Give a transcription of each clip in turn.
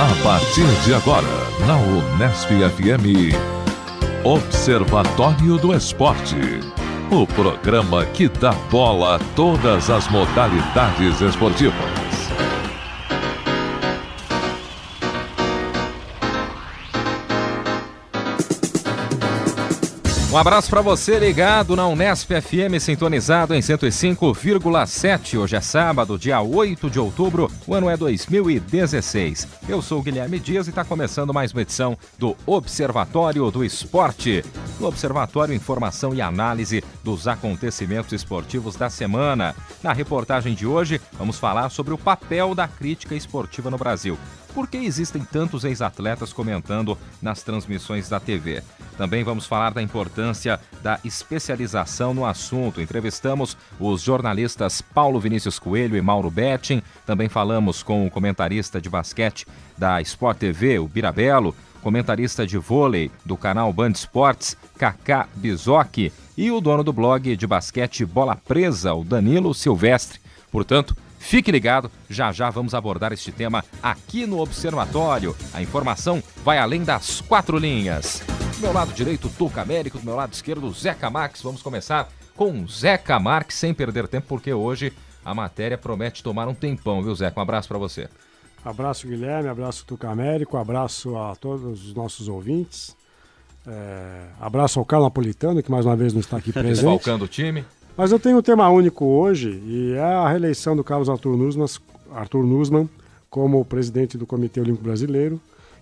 A partir de agora, na Unesp FM, Observatório do Esporte. O programa que dá bola a todas as modalidades esportivas. Um abraço para você ligado na Unesp FM, sintonizado em 105,7. Hoje é sábado, dia 8 de outubro, o ano é 2016. Eu sou o Guilherme Dias e está começando mais uma edição do Observatório do Esporte. No Observatório, informação e análise dos acontecimentos esportivos da semana. Na reportagem de hoje, vamos falar sobre o papel da crítica esportiva no Brasil. Por que existem tantos ex-atletas comentando nas transmissões da TV? Também vamos falar da importância da especialização no assunto. Entrevistamos os jornalistas Paulo Vinícius Coelho e Mauro Betting. Também falamos com o comentarista de basquete da Sport TV, o Birabello, comentarista de vôlei do canal Band Esportes, Cacá Bizocchi, e o dono do blog de basquete Bola Presa, o Danilo Silvestre. Portanto, fique ligado, já já vamos abordar este tema aqui no Observatório. A informação vai além das quatro linhas. Do meu lado direito, Tuca Américo, do meu lado esquerdo, Zeca Marques. Vamos começar com Zeca Marques, sem perder tempo, porque hoje a matéria promete tomar um tempão, viu, Zeca? Um abraço para você. Abraço, Guilherme, abraço, Tuca Américo, abraço a todos os nossos ouvintes. Abraço ao Carlos Napolitano, que mais uma vez não está aqui presente. Desfalcando o time. Mas eu tenho um tema único hoje, e é a reeleição do Carlos Arthur Nussmann como presidente do Comitê Olímpico Brasileiro.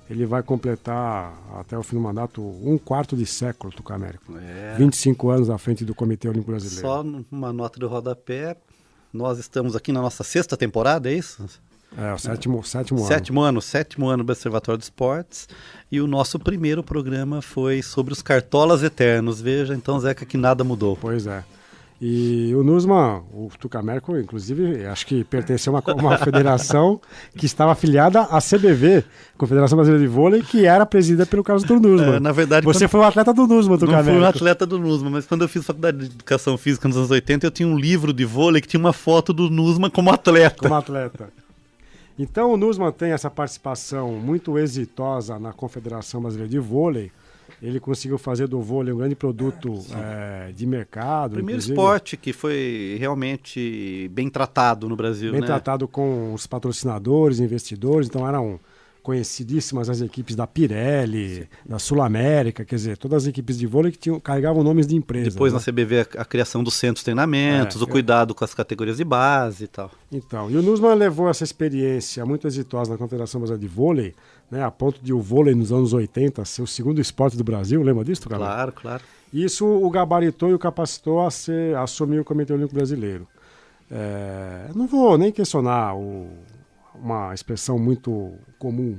Ele vai completar, até o fim do mandato, um quarto de século, Tuca Américo. 25 anos à frente do Comitê Olímpico Brasileiro. Só uma nota do rodapé, nós estamos aqui na nossa sexta temporada, é isso? É, o sétimo ano. Sétimo ano do Observatório de Esportes. E o nosso primeiro programa foi sobre os cartolas eternos. Veja, então, Zeca, que nada mudou. Pois é. E o Nussmann, o Tuca Américo, inclusive, acho que pertenceu a uma federação que estava afiliada à CBV, Confederação Brasileira de Vôlei, que era presidida pelo Carlos Arthur Nussmann. Na verdade, você foi um atleta do Nussmann, Tuca Américo. Não fui um atleta do Nussmann, mas quando eu fiz faculdade de Educação Física nos anos 80, eu tinha um livro de vôlei que tinha uma foto do Nussmann como atleta. Então o Nussmann tem essa participação muito exitosa na Confederação Brasileira de Vôlei. Ele conseguiu fazer do vôlei um grande produto de mercado. Primeiro esporte que foi realmente bem tratado no Brasil. Bem tratado com os patrocinadores, investidores. Então eram conhecidíssimas as equipes da Pirelli, da Sul América, quer dizer, todas as equipes de vôlei que carregavam nomes de empresas. Depois na CBV a criação dos centros de treinamentos, o cuidado com as categorias de base e tal. Então, e o Nussmann levou essa experiência muito exitosa na Confederação Brasileira de Vôlei, né, a ponto de o vôlei nos anos 80 ser o segundo esporte do Brasil, lembra disso, cara? Claro. Isso o gabaritou e o capacitou a assumir o Comitê Olímpico Brasileiro. Não vou nem questionar uma expressão muito comum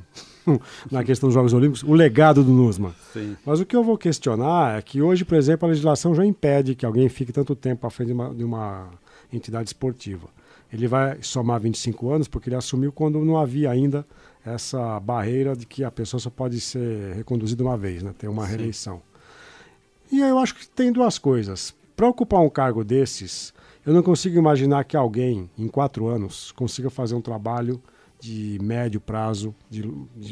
na questão dos Jogos Olímpicos, o legado do Nussmann. Sim. Mas o que eu vou questionar é que hoje, por exemplo, a legislação já impede que alguém fique tanto tempo à frente de uma entidade esportiva. Ele vai somar 25 anos porque ele assumiu quando não havia ainda essa barreira de que a pessoa só pode ser reconduzida uma vez, né? Ter uma reeleição. E eu acho que tem duas coisas. Para ocupar um cargo desses, eu não consigo imaginar que alguém, em 4 anos, consiga fazer um trabalho de médio prazo, de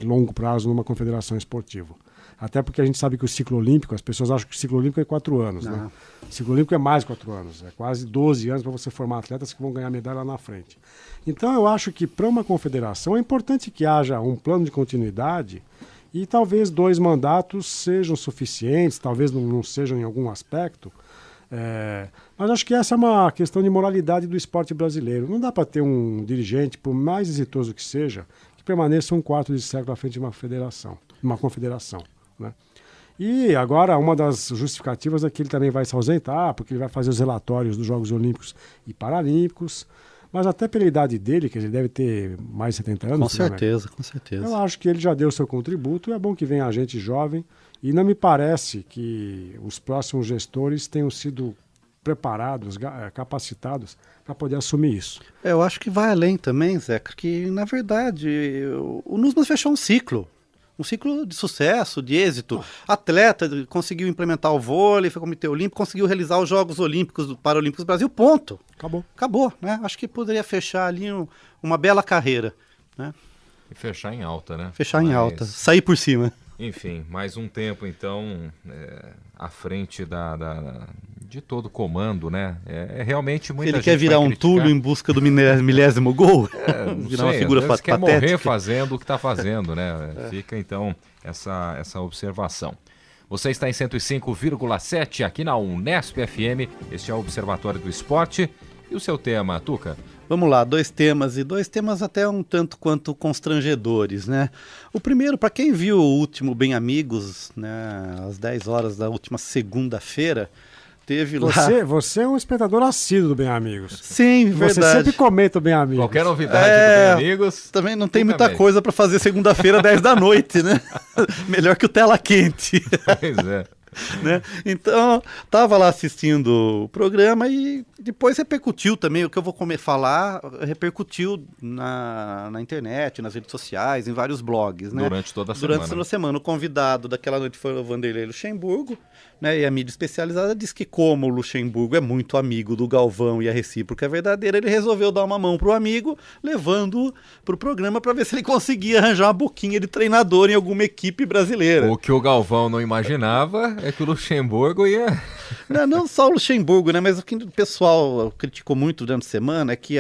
longo prazo numa confederação esportiva. Até porque a gente sabe que o ciclo olímpico, as pessoas acham que o ciclo olímpico é 4 anos. Né? O ciclo olímpico é mais de 4 anos, é quase 12 anos para você formar atletas que vão ganhar medalha lá na frente. Então eu acho que para uma confederação é importante que haja um plano de continuidade e talvez 2 mandatos sejam suficientes, talvez não sejam em algum aspecto. Mas acho que essa é uma questão de moralidade do esporte brasileiro. Não dá para ter um dirigente, por mais exitoso que seja, que permaneça um quarto de século à frente de uma confederação. Né? E agora uma das justificativas é que ele também vai se ausentar, porque ele vai fazer os relatórios dos Jogos Olímpicos e Paralímpicos, mas até pela idade dele, que ele deve ter mais de 70 anos. Com certeza. Eu acho que ele já deu seu contributo, é bom que venha gente jovem, e não me parece que os próximos gestores tenham sido preparados, capacitados para poder assumir isso. Eu acho que vai além também, Zeca, que na verdade o Nussmann fechou um ciclo de sucesso, de êxito. Atleta, conseguiu implementar o vôlei, foi Comitê Olímpico, conseguiu realizar os Jogos Olímpicos, Paralímpicos do Brasil, ponto. Acabou, né? Acho que poderia fechar ali uma bela carreira, né? E fechar em alta, né? Fechar em alta, sair por cima. Enfim, mais um tempo, então, à frente de todo o comando, né? É realmente muita gente. Ele quer virar um Túlio em busca do milésimo gol? Virar uma figura patética. Quer morrer fazendo o que está fazendo, né? Fica, então, essa observação. Você está em 105,7 aqui na Unesp FM. Este é o Observatório do Esporte. E o seu tema, Tuca? Vamos lá, dois temas até um tanto quanto constrangedores, né? O primeiro, para quem viu o último Bem Amigos, né, às 10 horas da última segunda-feira, teve lá... Você é um espectador assíduo do Bem Amigos. Sim, verdade. Você sempre comenta o Bem Amigos. Qualquer novidade do Bem Amigos... Também não tem muita coisa para fazer segunda-feira, 10 da noite, né? Melhor que o Tela Quente. Pois é. Né? Então, estava lá assistindo o programa e depois repercutiu também, o que eu vou falar, repercutiu na internet, nas redes sociais, em vários blogs. Né? Durante toda a semana. O convidado daquela noite foi o Vanderlei Luxemburgo, né? E a mídia especializada diz que como o Luxemburgo é muito amigo do Galvão e a recíproca é verdadeira, ele resolveu dar uma mão pro amigo, levando pro programa para ver se ele conseguia arranjar uma boquinha de treinador em alguma equipe brasileira. O que o Galvão não imaginava é que o Luxemburgo ia... Não só o Luxemburgo, né? Mas o que o pessoal criticou muito durante a semana é que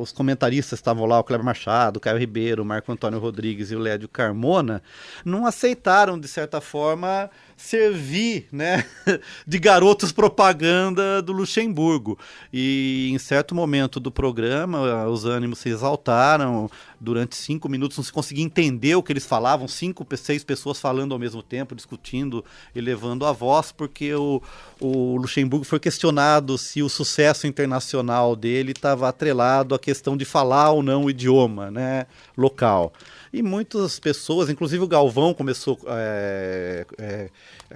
os comentaristas estavam lá, o Kleber Machado, o Caio Ribeiro, o Marco Antônio Rodrigues e o Lédio Carmona, não aceitaram, de certa forma, servir, né, de garotos propaganda do Luxemburgo. E em certo momento do programa, os ânimos se exaltaram. Durante 5 minutos não se conseguia entender o que eles falavam, 5, 6 pessoas falando ao mesmo tempo, discutindo, elevando a voz, porque o Luxemburgo foi questionado se o sucesso internacional dele estava atrelado à questão de falar ou não o idioma, né, local. E muitas pessoas, inclusive o Galvão, começou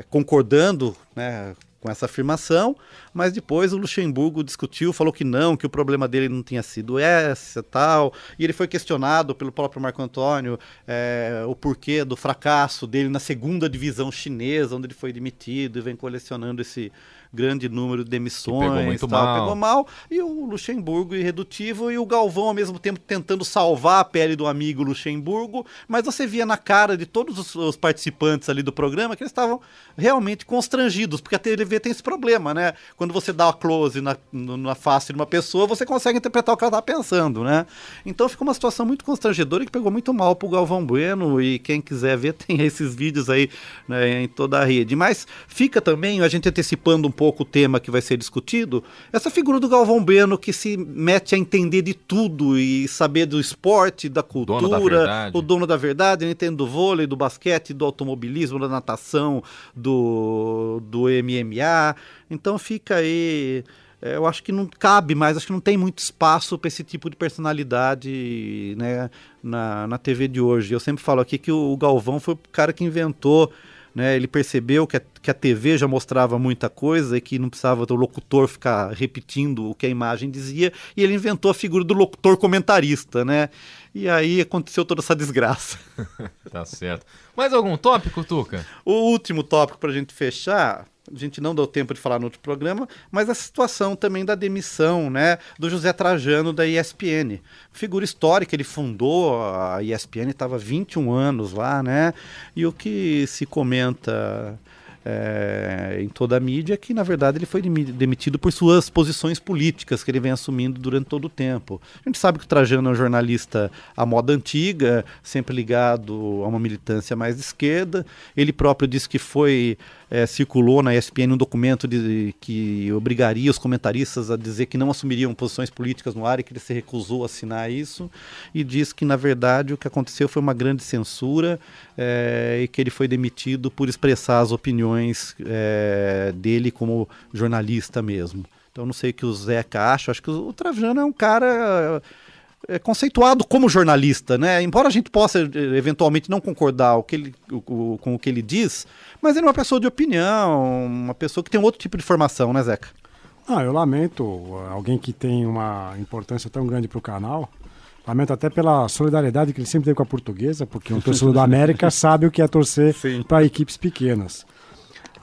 concordando, né, com essa afirmação, mas depois o Luxemburgo discutiu, falou que não, que o problema dele não tinha sido essa e tal, e ele foi questionado pelo próprio Marco Antônio o porquê do fracasso dele na segunda divisão chinesa, onde ele foi demitido e vem colecionando esse grande número de demissões. Pegou mal, e o Luxemburgo irredutivo, e o Galvão ao mesmo tempo tentando salvar a pele do amigo Luxemburgo, mas você via na cara de todos os participantes ali do programa que eles estavam realmente constrangidos, porque a TV tem esse problema, né? Quando você dá uma close na face de uma pessoa, você consegue interpretar o que ela está pensando, né? Então ficou uma situação muito constrangedora e que pegou muito mal pro Galvão Bueno, e quem quiser ver tem esses vídeos aí, né, em toda a rede. Mas fica também, a gente antecipando um pouco o tema que vai ser discutido, essa figura do Galvão Bueno que se mete a entender de tudo e saber do esporte, da cultura, o dono da verdade, ele entende do vôlei, do basquete, do automobilismo, da natação, do MMA. Então fica aí, eu acho que não cabe mais, acho que não tem muito espaço para esse tipo de personalidade, né, na TV de hoje. Eu sempre falo aqui que o Galvão foi o cara que inventou, né, ele percebeu que a TV já mostrava muita coisa e que não precisava do locutor ficar repetindo o que a imagem dizia, e ele inventou a figura do locutor comentarista, né? E aí aconteceu toda essa desgraça. Tá certo. Mais algum tópico, Tuca? O último tópico para a gente fechar, a gente não deu tempo de falar no outro programa, mas a situação também da demissão, né, do José Trajano da ESPN. Figura histórica, ele fundou a ESPN, estava 21 anos lá, né? E o que se comenta em toda a mídia é que, na verdade, ele foi demitido por suas posições políticas que ele vem assumindo durante todo o tempo. A gente sabe que o Trajano é um jornalista à moda antiga, sempre ligado a uma militância mais de esquerda. Ele próprio disse que circulou na ESPN um documento que obrigaria os comentaristas a dizer que não assumiriam posições políticas no ar, e que ele se recusou a assinar isso, e diz que, na verdade, o que aconteceu foi uma grande censura, e que ele foi demitido por expressar as opiniões dele como jornalista mesmo. Então não sei o que o Zeca acha, acho que o Trajano é um cara conceituado como jornalista, né? Embora a gente possa eventualmente não concordar com o que ele diz, mas ele é uma pessoa de opinião, uma pessoa que tem um outro tipo de formação, né, Zeca? Eu lamento alguém que tem uma importância tão grande para o canal. Lamento até pela solidariedade que ele sempre teve com a Portuguesa, porque um torcedor da América sabe o que é torcer para equipes pequenas.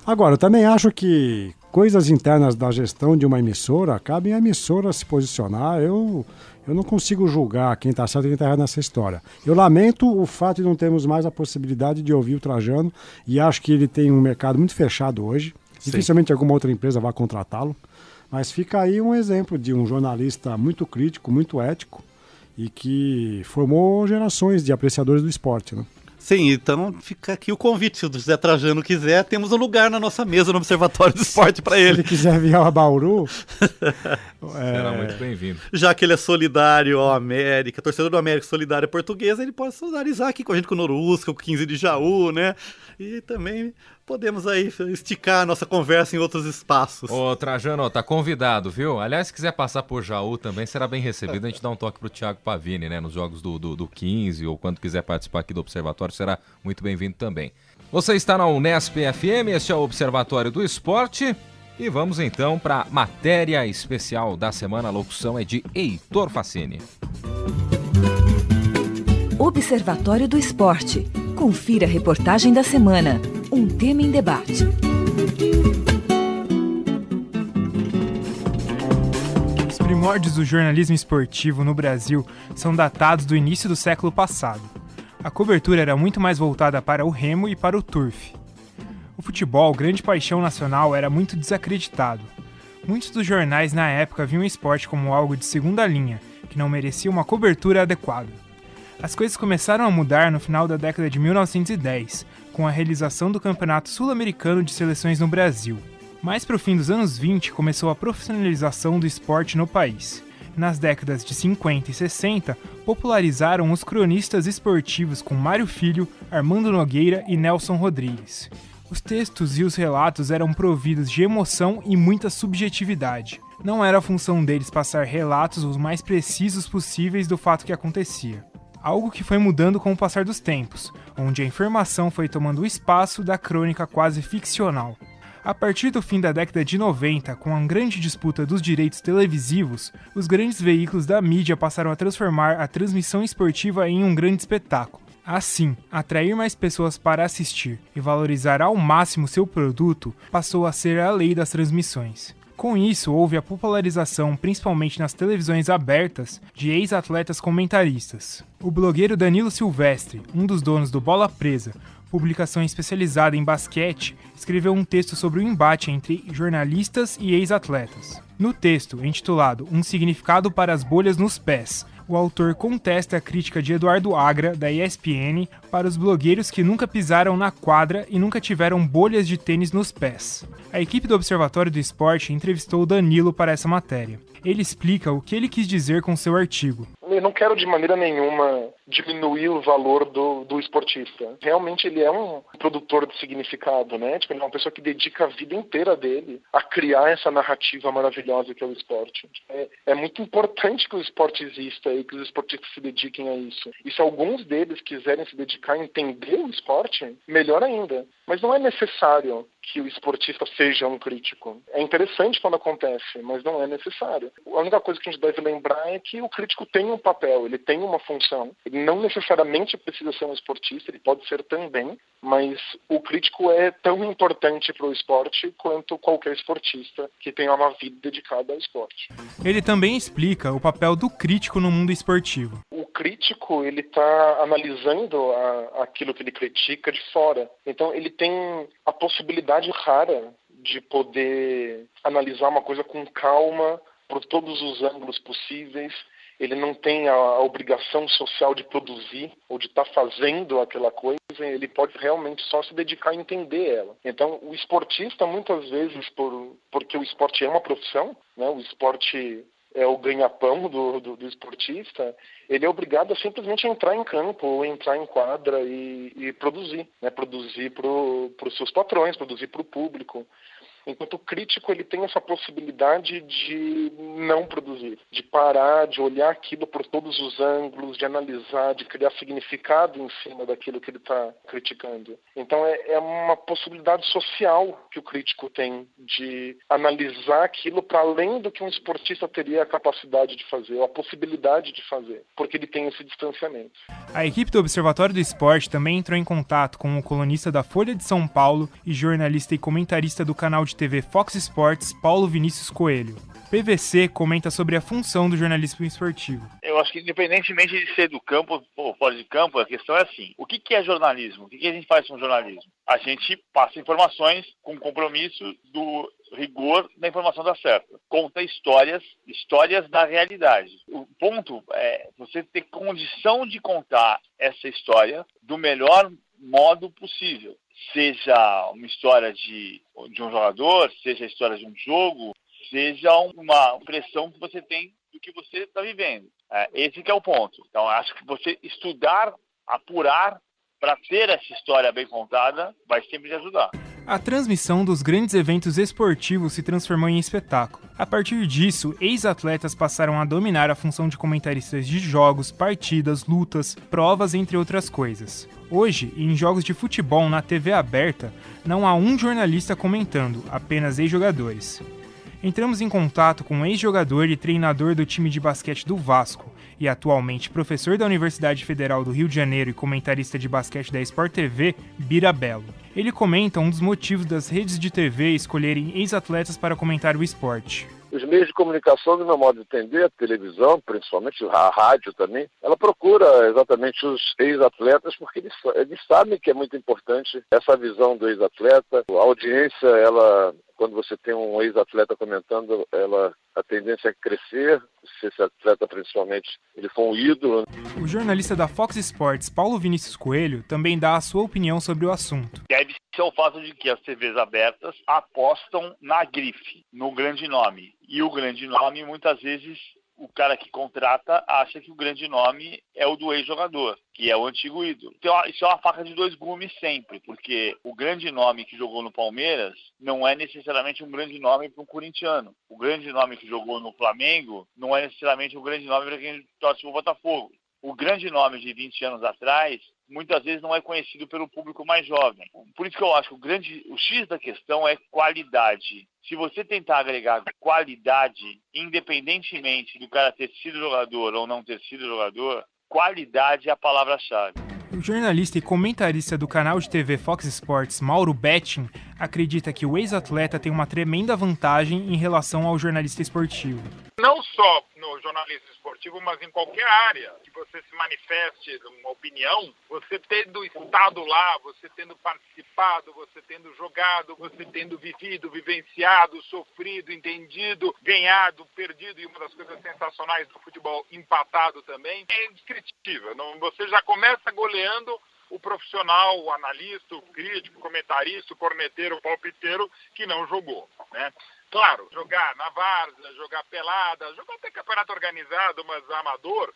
Agora, eu também acho que coisas internas da gestão de uma emissora, cabe à emissora se posicionar. Eu não consigo julgar quem está certo e quem está errado nessa história. Eu lamento o fato de não termos mais a possibilidade de ouvir o Trajano, e acho que ele tem um mercado muito fechado hoje. Sim. Dificilmente alguma outra empresa vai contratá-lo. Mas fica aí um exemplo de um jornalista muito crítico, muito ético, e que formou gerações de apreciadores do esporte, né? Sim, então fica aqui o convite. Se o José Trajano quiser, temos um lugar na nossa mesa no Observatório do Esporte para ele. Se ele quiser vir ao Bauru... Será muito bem-vindo. Já que ele é solidário ao América, torcedor do América solidário portuguesa, ele pode solidarizar aqui com a gente, com o Norusca, com o 15 de Jaú, né? E também podemos aí esticar a nossa conversa em outros espaços. Ô, Trajano, tá convidado, viu? Aliás, se quiser passar por Jaú também, será bem recebido. A gente dá um toque pro Thiago Pavini, né? Nos jogos do 15, ou quando quiser participar aqui do Observatório, será muito bem-vindo também. Você está na Unesp FM, este é o Observatório do Esporte. E vamos então para a matéria especial da semana. A locução é de Heitor Facini. Observatório do Esporte. Confira a reportagem da semana. Um tema em debate. Os primórdios do jornalismo esportivo no Brasil são datados do início do século passado. A cobertura era muito mais voltada para o remo e para o turf. O futebol, grande paixão nacional, era muito desacreditado. Muitos dos jornais na época viam o esporte como algo de segunda linha, que não merecia uma cobertura adequada. As coisas começaram a mudar no final da década de 1910, com a realização do Campeonato Sul-Americano de Seleções no Brasil. Mais para o fim dos anos 20 começou a profissionalização do esporte no país. Nas décadas de 50 e 60, popularizaram os cronistas esportivos com Mário Filho, Armando Nogueira e Nelson Rodrigues. Os textos e os relatos eram providos de emoção e muita subjetividade. Não era a função deles passar relatos os mais precisos possíveis do fato que acontecia. Algo que foi mudando com o passar dos tempos, onde a informação foi tomando o espaço da crônica quase ficcional. A partir do fim da década de 90, com a grande disputa dos direitos televisivos, os grandes veículos da mídia passaram a transformar a transmissão esportiva em um grande espetáculo. Assim, atrair mais pessoas para assistir e valorizar ao máximo seu produto passou a ser a lei das transmissões. Com isso, houve a popularização, principalmente nas televisões abertas, de ex-atletas comentaristas. O blogueiro Danilo Silvestre, um dos donos do Bola Presa, publicação especializada em basquete, escreveu um texto sobre o embate entre jornalistas e ex-atletas. No texto, intitulado Um Significado para as Bolhas nos Pés, o autor contesta a crítica de Eduardo Agra, da ESPN, para os blogueiros que nunca pisaram na quadra e nunca tiveram bolhas de tênis nos pés. A equipe do Observatório do Esporte entrevistou Danilo para essa matéria. Ele explica o que ele quis dizer com seu artigo. Eu não quero de maneira nenhuma diminuir o valor do esportista. Realmente ele é um produtor de significado, né? Tipo, ele é uma pessoa que dedica a vida inteira dele a criar essa narrativa maravilhosa que é o esporte. É muito importante que o esporte exista e que os esportistas se dediquem a isso. E se alguns deles quiserem se dedicar a entender o esporte, melhor ainda. Mas não é necessário que o esportista seja um crítico. É interessante quando acontece, mas não é necessário. A única coisa que a gente deve lembrar é que o crítico tem um papel, ele tem uma função. Ele não necessariamente precisa ser um esportista, ele pode ser também, mas o crítico é tão importante para o esporte quanto qualquer esportista que tenha uma vida dedicada ao esporte. Ele também explica o papel do crítico no mundo esportivo. O crítico, ele está analisando aquilo que ele critica de fora. Então, ele tem a possibilidade rara de poder analisar uma coisa com calma, por todos os ângulos possíveis. Ele não tem a obrigação social de produzir ou de estar fazendo aquela coisa, ele pode realmente só se dedicar a entender ela. Então, o esportista, muitas vezes, porque o esporte é uma profissão, né, o esporte é o ganha-pão do esportista, ele é obrigado a simplesmente entrar em campo ou entrar em quadra e produzir, né? Produzir para os seus patrões, produzir para o público. Enquanto o crítico, ele tem essa possibilidade de não produzir, de parar, de olhar aquilo por todos os ângulos, de analisar, de criar significado em cima daquilo que ele está criticando. Então é uma possibilidade social que o crítico tem de analisar aquilo para além do que um esportista teria a capacidade de fazer, ou a possibilidade de fazer, porque ele tem esse distanciamento. A equipe do Observatório do Esporte também entrou em contato com o colunista da Folha de São Paulo e jornalista e comentarista do canal de de TV Fox Sports, Paulo Vinícius Coelho. PVC comenta sobre a função do jornalismo esportivo. Eu acho que independentemente de ser do campo ou fora de campo, a questão é assim, o que é jornalismo? O que a gente faz com jornalismo? A gente passa informações com compromisso do rigor da informação dar certo. Conta histórias da realidade. O ponto é você ter condição de contar essa história do melhor modo possível. Seja uma história de um jogador, seja a história de um jogo, seja uma impressão que você tem do que você está vivendo. Esse que é o ponto. Então, acho que você estudar, apurar, para ter essa história bem contada, vai sempre te ajudar. A transmissão dos grandes eventos esportivos se transformou em espetáculo. A partir disso, ex-atletas passaram a dominar a função de comentaristas de jogos, partidas, lutas, provas, entre outras coisas. Hoje, em jogos de futebol na TV aberta, não há um jornalista comentando, apenas ex-jogadores. Entramos em contato com um ex-jogador e treinador do time de basquete do Vasco e atualmente professor da Universidade Federal do Rio de Janeiro e comentarista de basquete da Sport TV, Bira Bello. Ele comenta um dos motivos das redes de TV escolherem ex-atletas para comentar o esporte. Os meios de comunicação, do meu modo de entender, a televisão, principalmente a rádio também, ela procura exatamente os ex-atletas porque eles sabem que é muito importante essa visão do ex-atleta. A audiência, quando você tem um ex-atleta comentando, a tendência é crescer, se esse atleta principalmente ele for um ídolo. O jornalista da Fox Sports, Paulo Vinícius Coelho, também dá a sua opinião sobre o assunto. Deve ser o fato de que as TVs abertas apostam na grife, no grande nome. E o grande nome, muitas vezes, o cara que contrata acha que o grande nome é o do ex-jogador, que é o antigo ídolo. Então, isso é uma faca de dois gumes sempre, porque o grande nome que jogou no Palmeiras não é necessariamente um grande nome para um corintiano. O grande nome que jogou no Flamengo não é necessariamente um grande nome para quem torce para o Botafogo. O grande nome de 20 anos atrás, muitas vezes não é conhecido pelo público mais jovem. Por isso que eu acho que o X da questão é qualidade. Se você tentar agregar qualidade, independentemente do cara ter sido jogador ou não ter sido jogador, qualidade é a palavra-chave. O jornalista e comentarista do canal de TV Fox Sports, Mauro Betting, acredita que o ex-atleta tem uma tremenda vantagem em relação ao jornalista esportivo. Não só no jornalismo esportivo, mas em qualquer área que você se manifeste uma opinião, você tendo estado lá, você tendo participado, você tendo jogado, você tendo vivido, vivenciado, sofrido, entendido, ganhado, perdido, e uma das coisas sensacionais do futebol, empatado também, é indescritível. Você já começa goleando o profissional, o analista, o crítico, o comentarista, o corneteiro, o palpiteiro que não jogou, né? Claro, jogar na várzea, jogar pelada, jogar até campeonato organizado, mas amador,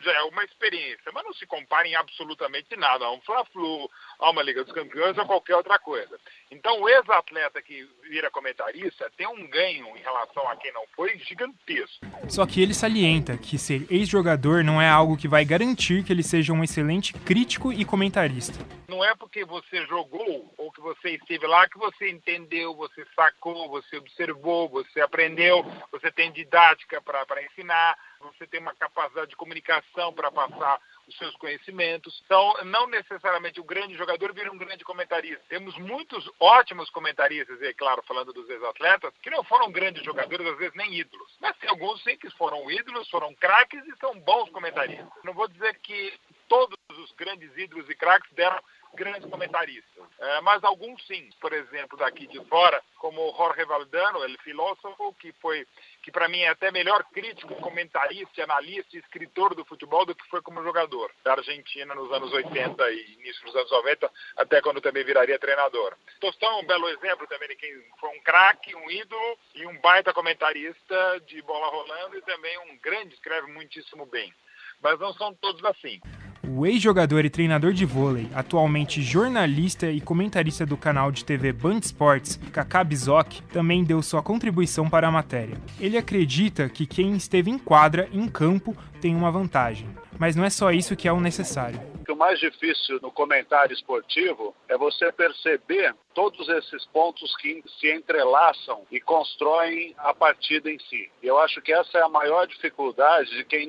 já é uma experiência. Mas não se compara em absolutamente nada a um Fla-Flu, a uma Liga dos Campeões ou qualquer outra coisa. Então o ex-atleta que vira comentarista tem um ganho em relação a quem não foi gigantesco. Só que ele salienta que ser ex-jogador não é algo que vai garantir que ele seja um excelente crítico e comentarista. Não é porque você jogou ou que você esteve lá que você entendeu, você sacou, você observou, você aprendeu, você tem didática para ensinar, você tem uma capacidade de comunicação para passar os seus conhecimentos. Então, não necessariamente o grande jogador vira um grande comentarista. Temos muitos ótimos comentaristas, e é claro, falando dos ex-atletas, que não foram grandes jogadores, às vezes nem ídolos. Mas tem alguns sim que foram ídolos, foram craques e são bons comentaristas. Não vou dizer que todos os grandes ídolos e craques deram grandes comentaristas, mas alguns sim. Por exemplo, daqui de fora, como o Jorge Valdano, o filósofo, que para mim é até melhor crítico, comentarista, analista e escritor do futebol do que foi como jogador da Argentina nos anos 80 e início dos anos 90, até quando também viraria treinador. Tostão é um belo exemplo também de quem foi um craque, um ídolo e um baita comentarista de bola rolando e também um grande, escreve muitíssimo bem. Mas não são todos assim. O ex-jogador e treinador de vôlei, atualmente jornalista e comentarista do canal de TV Band Esportes, Kaká Bizoc, também deu sua contribuição para a matéria. Ele acredita que quem esteve em quadra, em campo, tem uma vantagem. Mas não é só isso que é o necessário. O mais difícil no comentário esportivo é você perceber todos esses pontos que se entrelaçam e constroem a partida em si. E eu acho que essa é a maior dificuldade de quem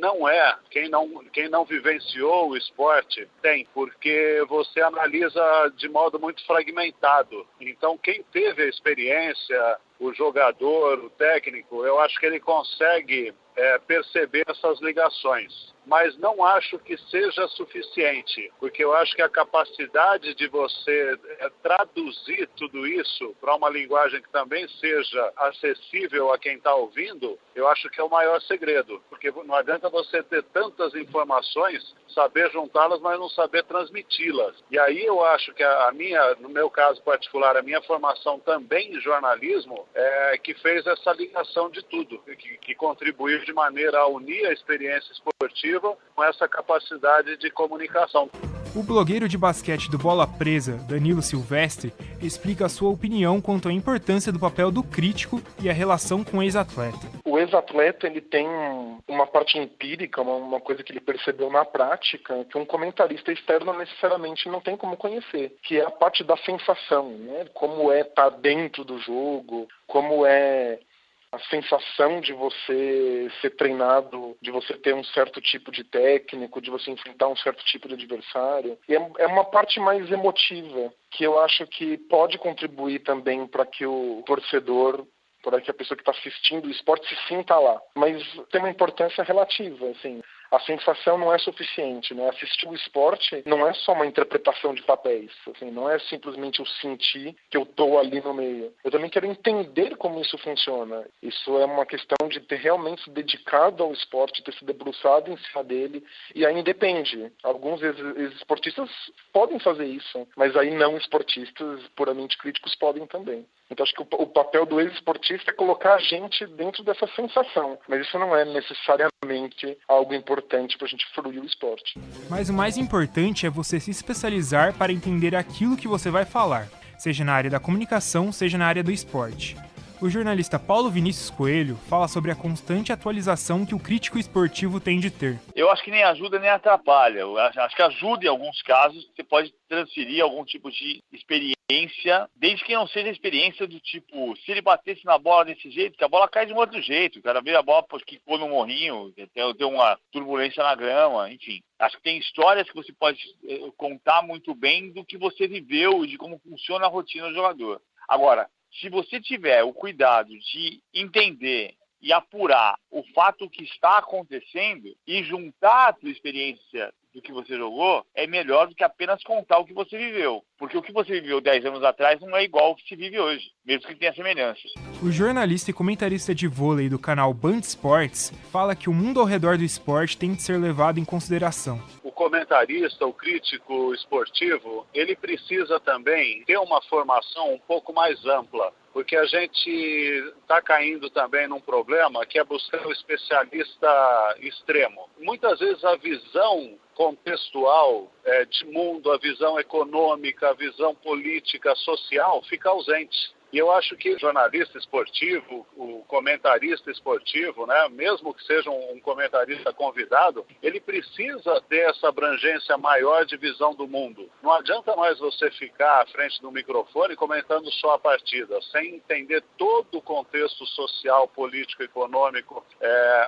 não vivenciou o esporte tem, porque você analisa de modo muito fragmentado. Então, quem teve a experiência, o jogador, o técnico, eu acho que ele consegue perceber essas ligações. Mas não acho que seja suficiente, porque eu acho que a capacidade de você traduzir tudo isso para uma linguagem que também seja acessível a quem está ouvindo, eu acho que é o maior segredo, porque não adianta você ter tantas informações, saber juntá-las, mas não saber transmiti-las. E aí eu acho que no meu caso particular, a minha formação também em jornalismo que fez essa ligação de tudo, que contribuiu de maneira a unir a experiência esportiva com essa capacidade de comunicação. O blogueiro de basquete do Bola Presa, Danilo Silvestre, explica a sua opinião quanto à importância do papel do crítico e a relação com o ex-atleta. O ex-atleta ele tem uma parte empírica, uma coisa que ele percebeu na prática, que um comentarista externo necessariamente não tem como conhecer, que é a parte da sensação, né? Como é estar dentro do jogo, como é a sensação de você ser treinado, de você ter um certo tipo de técnico, de você enfrentar um certo tipo de adversário. E é uma parte mais emotiva, que eu acho que pode contribuir também para que o torcedor, para que a pessoa que está assistindo o esporte se sinta lá. Mas tem uma importância relativa, assim. A sensação não é suficiente, né? Assistir o esporte não é só uma interpretação de papéis, assim, não é simplesmente eu sentir que eu estou ali no meio. Eu também quero entender como isso funciona. Isso é uma questão de ter realmente se dedicado ao esporte, ter se debruçado em cima dele, e aí depende. Alguns esportistas podem fazer isso, mas aí não esportistas puramente críticos podem também. Então acho que o papel do ex-esportista é colocar a gente dentro dessa sensação, mas isso não é necessariamente algo importante para a gente fruir o esporte. Mas o mais importante é você se especializar para entender aquilo que você vai falar, seja na área da comunicação, seja na área do esporte. O jornalista Paulo Vinícius Coelho fala sobre a constante atualização que o crítico esportivo tem de ter. Eu acho que nem ajuda nem atrapalha. Eu acho que ajuda em alguns casos. Você pode transferir algum tipo de experiência, desde que não seja experiência do tipo, se ele batesse na bola desse jeito, que a bola cai de um outro jeito. O cara vê a bola porque quicou no morrinho, deu uma turbulência na grama, enfim. Acho que tem histórias que você pode contar muito bem do que você viveu e de como funciona a rotina do jogador. Agora, se você tiver o cuidado de entender e apurar o fato que está acontecendo e juntar a tua experiência do que você jogou, é melhor do que apenas contar o que você viveu. Porque o que você viveu 10 anos atrás não é igual ao que se vive hoje, mesmo que tenha semelhanças. O jornalista e comentarista de vôlei do canal Band Esportes fala que o mundo ao redor do esporte tem de ser levado em consideração. O comentarista, o crítico esportivo, ele precisa também ter uma formação um pouco mais ampla, porque a gente está caindo também num problema que é buscar o especialista extremo. Muitas vezes a visão contextual de mundo, a visão econômica, a visão política, social fica ausente. E eu acho que o jornalista esportivo, o comentarista esportivo, né, mesmo que seja um comentarista convidado, ele precisa ter essa abrangência maior de visão do mundo. Não adianta mais você ficar à frente do microfone comentando só a partida, sem entender todo o contexto social, político, econômico,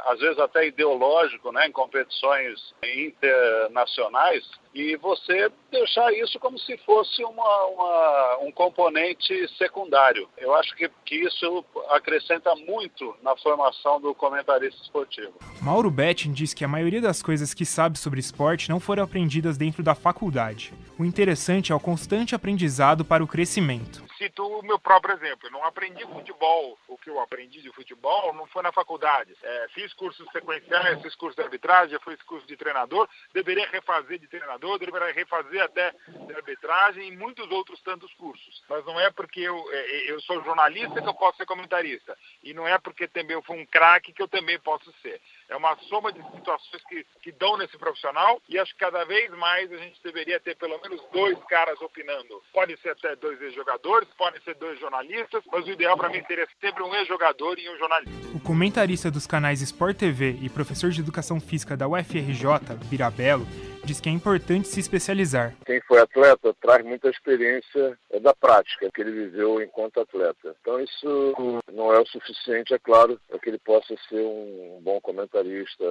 às vezes até ideológico, né, em competições internacionais, e você deixar isso como se fosse um componente secundário. Eu acho que isso acrescenta muito na formação do comentarista esportivo. Mauro Betting diz que a maioria das coisas que sabe sobre esporte não foram aprendidas dentro da faculdade. O interessante é o constante aprendizado para o crescimento. Cito o meu próprio exemplo. Eu não aprendi futebol. O que eu aprendi de futebol não foi na faculdade. Fiz cursos sequenciais, fiz curso de arbitragem, fiz curso de treinador. Deveria refazer de treinador, deveria refazer até de arbitragem e muitos outros tantos cursos. Mas não é porque eu sou jornalista que eu posso ser comentarista. E não é porque também eu fui um craque que eu também posso ser. É uma soma de situações que dão nesse profissional e acho que cada vez mais a gente deveria ter pelo menos 2 caras opinando. Pode ser até 2 ex-jogadores, podem ser 2 jornalistas, mas o ideal para mim seria sempre um ex-jogador e um jornalista. O comentarista dos canais Sport TV e professor de Educação Física da UFRJ, Birabello, diz que é importante se especializar. Quem foi atleta traz muita experiência da prática que ele viveu enquanto atleta. Então isso não é o suficiente, é claro, para que ele possa ser um bom comentarista,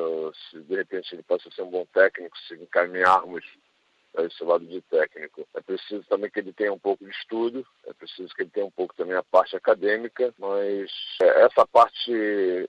se de repente ele possa ser um bom técnico, se encaminharmos a esse lado de técnico. É preciso também que ele tenha um pouco de estudo, é preciso que ele tenha um pouco também a parte acadêmica, mas essa parte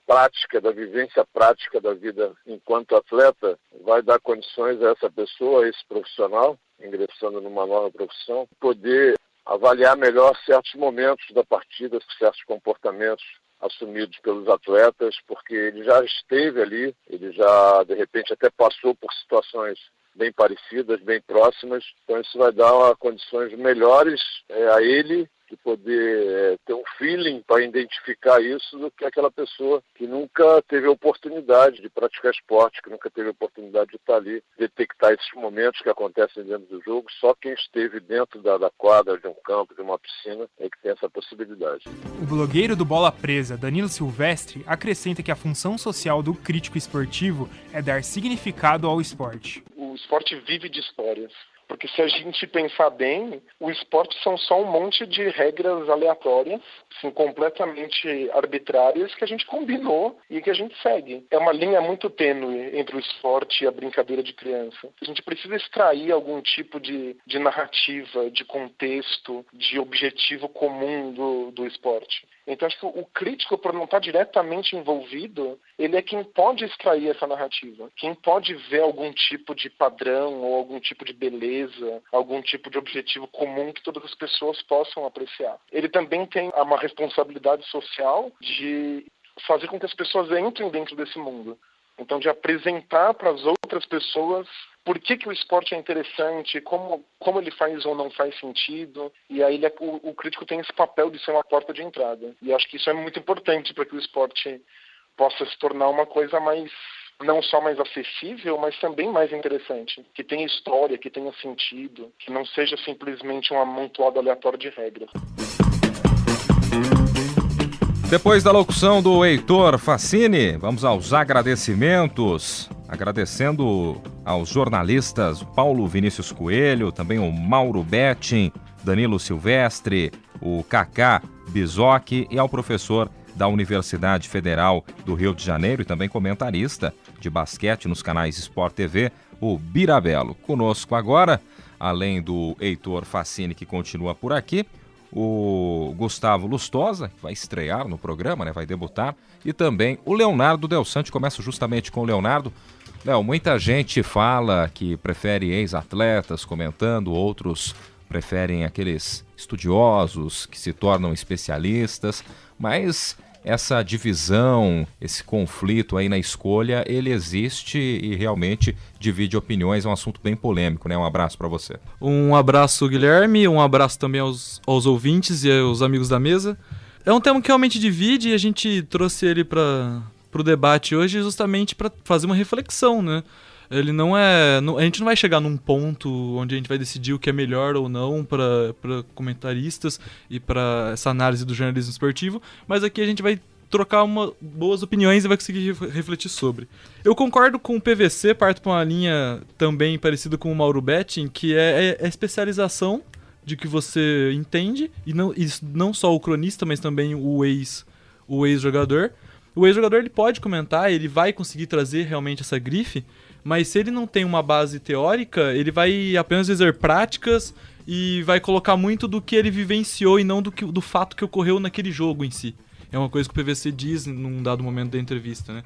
prática, da vivência prática da vida enquanto atleta, vai dar condições a essa pessoa, a esse profissional, ingressando numa nova profissão, poder avaliar melhor certos momentos da partida, certos comportamentos assumidos pelos atletas, porque ele já esteve ali, ele já, de repente, até passou por situações bem parecidas, bem próximas. Então isso vai dar condições melhores a ele de poder ter um feeling para identificar isso do que aquela pessoa que nunca teve a oportunidade de praticar esporte, que nunca teve a oportunidade de estar ali, detectar esses momentos que acontecem dentro do jogo. Só quem esteve dentro da quadra, de um campo, de uma piscina, é que tem essa possibilidade. O blogueiro do Bola Presa, Danilo Silvestre, acrescenta que a função social do crítico esportivo é dar significado ao esporte. O esporte vive de histórias. Porque se a gente pensar bem, o esporte são só um monte de regras aleatórias, assim, completamente arbitrárias, que a gente combinou e que a gente segue. É uma linha muito tênue entre o esporte e a brincadeira de criança. A gente precisa extrair algum tipo de narrativa, de contexto, de objetivo comum do esporte. Então, acho que o crítico, por não estar diretamente envolvido, ele é quem pode extrair essa narrativa. Quem pode ver algum tipo de padrão ou algum tipo de beleza, algum tipo de objetivo comum que todas as pessoas possam apreciar. Ele também tem uma responsabilidade social de fazer com que as pessoas entrem dentro desse mundo. Então, de apresentar para as outras pessoas por que o esporte é interessante, como ele faz ou não faz sentido. E aí o crítico tem esse papel de ser uma porta de entrada. E acho que isso é muito importante para que o esporte possa se tornar uma coisa mais, não só mais acessível, mas também mais interessante. Que tenha história, que tenha sentido, que não seja simplesmente um amontoado aleatório de regras. Depois da locução do Heitor Facini, vamos aos agradecimentos. Agradecendo aos jornalistas Paulo Vinícius Coelho, também o Mauro Betting, Danilo Silvestre, o Cacá Bizocchi e ao professor da Universidade Federal do Rio de Janeiro e também comentarista de basquete nos canais Sport TV, o Birabello. Conosco agora, além do Heitor Facini, que continua por aqui, o Gustavo Lustosa, que vai estrear no programa, né? Vai debutar, e também o Leonardo Del Sante. Começo justamente com o Leonardo. Léo, muita gente fala que prefere ex-atletas comentando, outros preferem aqueles estudiosos que se tornam especialistas, mas essa divisão, esse conflito aí na escolha, ele existe e realmente divide opiniões, é um assunto bem polêmico, né? Um abraço para você. Um abraço, Guilherme, um abraço também aos ouvintes e aos amigos da mesa. É um tema que realmente divide e a gente trouxe ele para o debate hoje justamente para fazer uma reflexão, né? Ele não é... A gente não vai chegar num ponto onde a gente vai decidir o que é melhor ou não para comentaristas e para essa análise do jornalismo esportivo, mas aqui a gente vai trocar boas opiniões e vai conseguir refletir sobre. Eu concordo com o PVC, parto para uma linha também parecida com o Mauro Betting, que é a especialização de que você entende, e não só o cronista, mas também o ex-jogador. O ex-jogador ele pode comentar, ele vai conseguir trazer realmente essa grife, mas se ele não tem uma base teórica, ele vai apenas dizer práticas e vai colocar muito do que ele vivenciou e não do fato que ocorreu naquele jogo em si. É uma coisa que o PVC diz num dado momento da entrevista, né?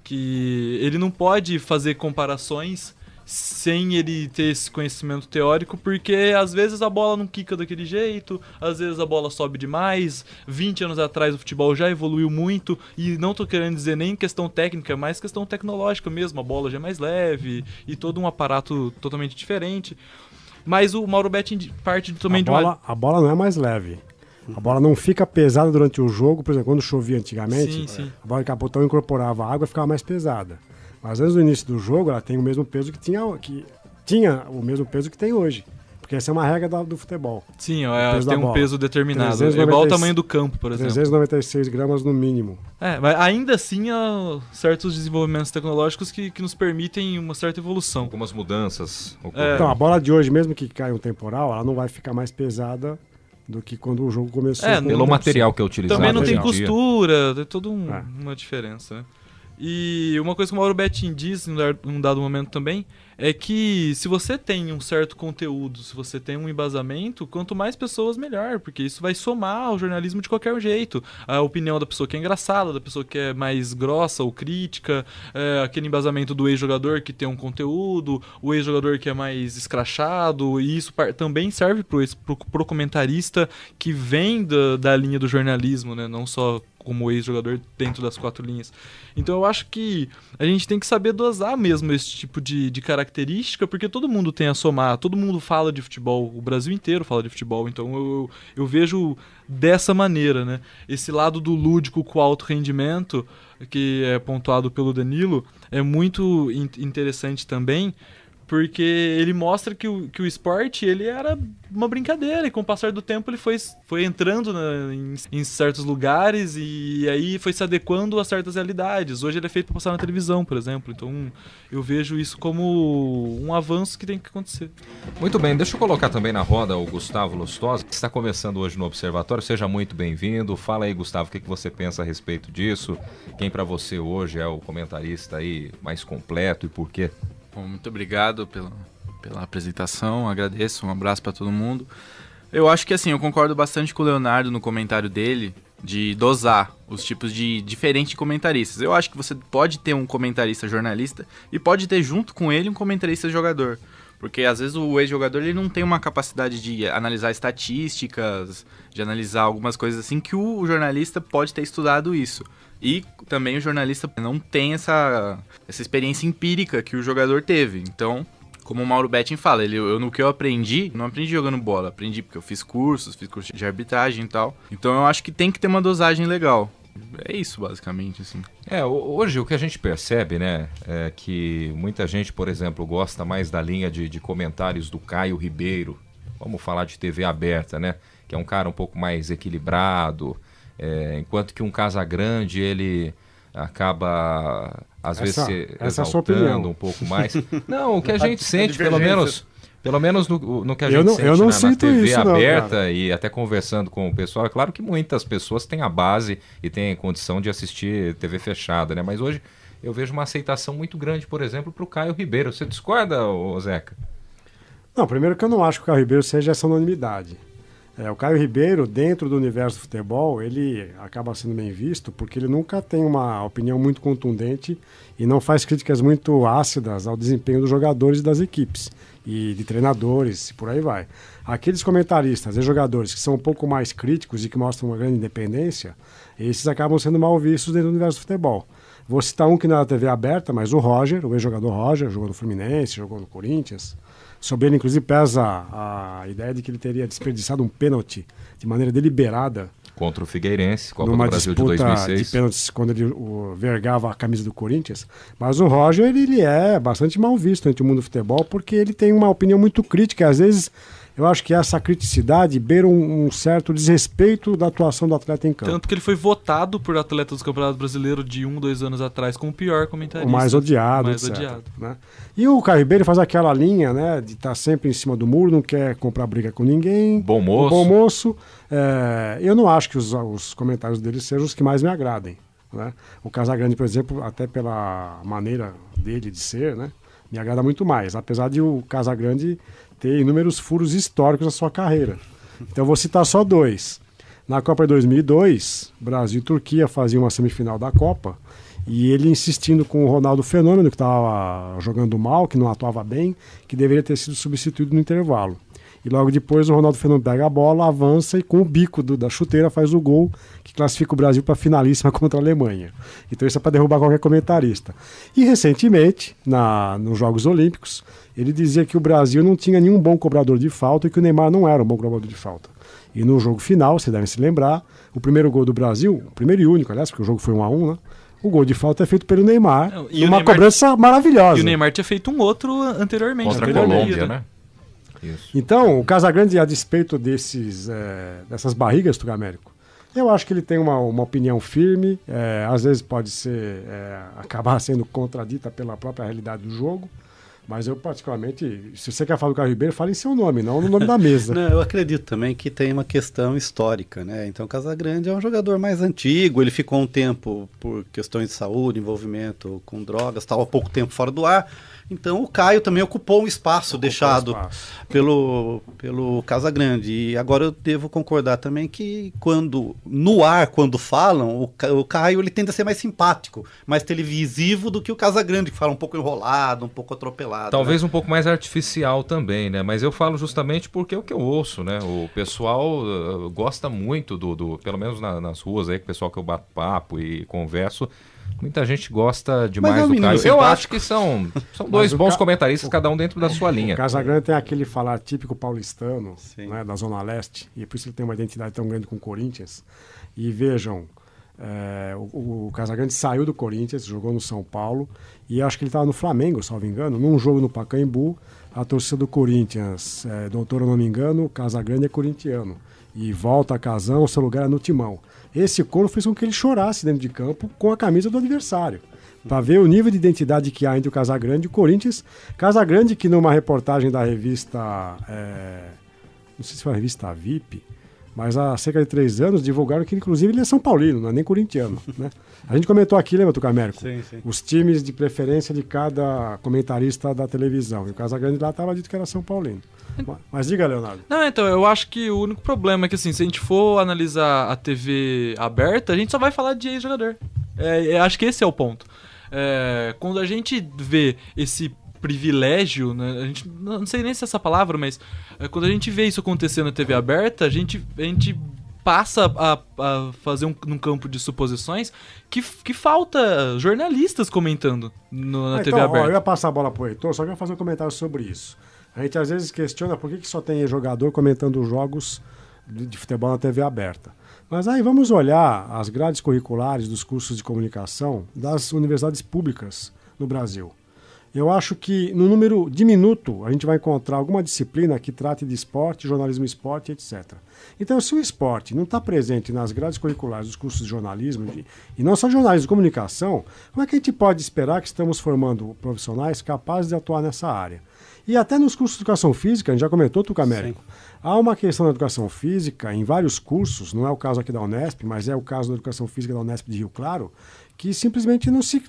Que ele não pode fazer comparações sem ele ter esse conhecimento teórico, porque às vezes a bola não quica daquele jeito, às vezes a bola sobe demais. 20 anos atrás o futebol já evoluiu muito, e não tô querendo dizer nem questão técnica, mas questão tecnológica mesmo, a bola já é mais leve e todo um aparato totalmente diferente. Mas o Mauro Betting parte também A bola não é mais leve. A bola não fica pesada durante o jogo, por exemplo, quando chovia antigamente, sim. A bola de capotão incorporava água e ficava mais pesada. Mas antes do início do jogo, ela tem o mesmo peso que tinha o mesmo peso que tem hoje. Porque essa é uma regra do futebol. Sim, tem um peso determinado. 396, igual o tamanho do campo, por exemplo. 396 gramas no mínimo. Mas ainda assim há certos desenvolvimentos tecnológicos que nos permitem uma certa evolução. Algumas mudanças. Então, a bola de hoje, mesmo que caia um temporal, ela não vai ficar mais pesada do que quando o jogo começou. Pelo material que é utilizado. Também não tem costura, tem toda uma diferença, né? E uma coisa que o Mauro Betting diz em um dado momento também é que se você tem um certo conteúdo, se você tem um embasamento, quanto mais pessoas, melhor, porque isso vai somar ao jornalismo de qualquer jeito. A opinião da pessoa que é engraçada, da pessoa que é mais grossa ou crítica, aquele embasamento do ex-jogador que tem um conteúdo, o ex-jogador que é mais escrachado, e isso também serve pro comentarista que vem da linha do jornalismo, né? Não só como ex-jogador dentro das 4 linhas. Então eu acho que a gente tem que saber dosar mesmo esse tipo de característica, porque todo mundo tem a somar, todo mundo fala de futebol, o Brasil inteiro fala de futebol, então eu vejo dessa maneira, né? Esse lado do lúdico com alto rendimento, que é pontuado pelo Danilo, é muito interessante também, porque ele mostra que o esporte ele era uma brincadeira, e com o passar do tempo ele foi entrando em certos lugares e aí foi se adequando a certas realidades. Hoje ele é feito para passar na televisão, por exemplo, então eu vejo isso como um avanço que tem que acontecer. Muito bem, deixa eu colocar também na roda o Gustavo Lustosa, que está começando hoje no Observatório. Seja muito bem-vindo. Fala aí, Gustavo, o que você pensa a respeito disso? Quem para você hoje é o comentarista aí mais completo e por quê? Bom, muito obrigado pela apresentação, agradeço, um abraço para todo mundo. Eu acho que assim, eu concordo bastante com o Leonardo no comentário dele, de dosar os tipos de diferentes comentaristas. Eu acho que você pode ter um comentarista jornalista e pode ter junto com ele um comentarista jogador. Porque às vezes o ex-jogador ele não tem uma capacidade de analisar estatísticas, de analisar algumas coisas assim, que o jornalista pode ter estudado isso. E também o jornalista não tem essa experiência empírica que o jogador teve. Então, como o Mauro Betting fala, no que eu aprendi, não aprendi jogando bola, aprendi porque eu fiz cursos de arbitragem e tal. Então eu acho que tem que ter uma dosagem legal. É isso, basicamente, assim. Hoje o que a gente percebe, né, é que muita gente, por exemplo, gosta mais da linha de comentários do Caio Ribeiro. Vamos falar de TV aberta, né? Que é um cara um pouco mais equilibrado, enquanto que um Casagrande, ele acaba, às vezes, se exaltando um pouco mais. Não, o que a gente sente, pelo menos no que a gente sente na TV isso, aberta e até conversando com o pessoal, é claro que muitas pessoas têm a base e têm condição de assistir TV fechada, né? Mas hoje eu vejo uma aceitação muito grande, por exemplo, para o Caio Ribeiro. Você discorda, Zeca? Não, primeiro que eu não acho que o Caio Ribeiro seja essa unanimidade. O Caio Ribeiro, dentro do universo do futebol, ele acaba sendo bem visto porque ele nunca tem uma opinião muito contundente e não faz críticas muito ácidas ao desempenho dos jogadores e das equipes e de treinadores e por aí vai. Aqueles comentaristas e jogadores que são um pouco mais críticos e que mostram uma grande independência, esses acabam sendo mal vistos dentro do universo do futebol. Vou citar um que não é da TV aberta, mas o Roger, o ex-jogador Roger, jogou no Fluminense, jogou no Corinthians. Sobre ele, inclusive, pesa a ideia de que ele teria desperdiçado um pênalti de maneira deliberada contra o Figueirense, Copa do Brasil de 2006. De pênaltis, quando ele vergava a camisa do Corinthians. Mas o Roger, ele é bastante mal visto entre o mundo do futebol porque ele tem uma opinião muito crítica. Às vezes, eu acho que essa criticidade beira um certo desrespeito da atuação do atleta em campo. Tanto que ele foi votado por atletas do Campeonato Brasileiro de 2 anos atrás como o pior comentarista. O mais odiado, etc. Né? E o Caio Ribeiro faz aquela linha, né, de estar sempre em cima do muro, não quer comprar briga com ninguém. Bom moço. Bom moço. Eu não acho que os comentários dele sejam os que mais me agradem. Né? O Casagrande, por exemplo, até pela maneira dele de ser, né, me agrada muito mais. Apesar de o Casagrande ter inúmeros furos históricos na sua carreira. Então eu vou citar só 2. Na Copa de 2002, Brasil e Turquia faziam uma semifinal da Copa e ele insistindo com o Ronaldo Fenômeno, que estava jogando mal, que não atuava bem, que deveria ter sido substituído no intervalo. E logo depois o Ronaldo Fenômeno pega a bola, avança e com o bico da chuteira faz o gol que classifica o Brasil para a finalíssima contra a Alemanha. Então isso é para derrubar qualquer comentarista. E recentemente, nos Jogos Olímpicos, ele dizia que o Brasil não tinha nenhum bom cobrador de falta e que o Neymar não era um bom cobrador de falta. E no jogo final, vocês devem se lembrar, o primeiro gol do Brasil, o primeiro e único, aliás, porque o jogo foi 1-1, né? O gol de falta é feito pelo Neymar, cobrança maravilhosa. E o Neymar tinha feito um outro anteriormente. Contra a Colômbia, né? Isso. Então, o Casagrande, a despeito dessas barrigas, Tuca Américo, eu acho que ele tem uma opinião firme, às vezes pode acabar sendo contradita pela própria realidade do jogo, mas eu particularmente, se você quer falar do Caio Ribeiro, fale em seu nome, não no nome da mesa. Não, eu acredito também que tem uma questão histórica, né? Então o Casagrande é um jogador mais antigo, ele ficou um tempo por questões de saúde, envolvimento com drogas, estava há pouco tempo fora do ar. Então o Caio também ocupou um espaço deixado pelo Casagrande. E agora eu devo concordar também que quando falam, o Caio ele tende a ser mais simpático, mais televisivo do que o Casagrande, que fala um pouco enrolado, um pouco atropelado. Talvez um pouco mais artificial também, né? Mas eu falo justamente porque é o que eu ouço, né? O pessoal gosta muito pelo menos nas ruas aí, com o pessoal que eu bato papo e converso, muita gente gosta demais do Caio. Eu acho que são dois bons comentaristas, cada um dentro da sua linha. O Casagrande tem aquele falar típico paulistano, né, da Zona Leste, e por isso ele tem uma identidade tão grande com o Corinthians. E vejam, o Casagrande saiu do Corinthians, jogou no São Paulo, e acho que ele estava no Flamengo, salvo engano, num jogo no Pacaembu, a torcida do Corinthians, doutor, eu não me engano, o Casagrande é corintiano, e volta a Casão, seu lugar é no Timão. Esse coro fez com que ele chorasse dentro de campo com a camisa do adversário. Para ver o nível de identidade que há entre o Casagrande e o Corinthians. Casagrande, que numa reportagem da revista, não sei se foi a revista VIP, mas há cerca de 3 anos divulgaram que inclusive ele é São Paulino, não é nem corintiano. Né? A gente comentou aqui, lembra, Tuca Américo? Sim. Os times de preferência de cada comentarista da televisão. E o Casagrande lá estava dito que era São Paulino. Mas diga, Leonardo. Não, então, eu acho que o único problema é que, assim, se a gente for analisar a TV aberta, a gente só vai falar de ex-jogador. Acho que esse é o ponto. Quando a gente vê esse privilégio, né, a gente, não sei nem se é essa palavra, mas quando a gente vê isso acontecer na TV aberta, a gente passa a fazer um campo de suposições que falta jornalistas comentando na TV aberta. Eu ia passar a bola pro Heitor, só que eu ia fazer um comentário sobre isso. A gente às vezes questiona por que só tem jogador comentando jogos de futebol na TV aberta. Mas aí vamos olhar as grades curriculares dos cursos de comunicação das universidades públicas no Brasil. Eu acho que no número diminuto a gente vai encontrar alguma disciplina que trate de esporte, jornalismo esporte, etc. Então, se o esporte não está presente nas grades curriculares dos cursos de jornalismo, e não só jornalismo de comunicação, como é que a gente pode esperar que estamos formando profissionais capazes de atuar nessa área? E até nos cursos de educação física, a gente já comentou, Tuca Américo, há uma questão da educação física em vários cursos, não é o caso aqui da Unesp, mas é o caso da educação física da Unesp de Rio Claro, que simplesmente não se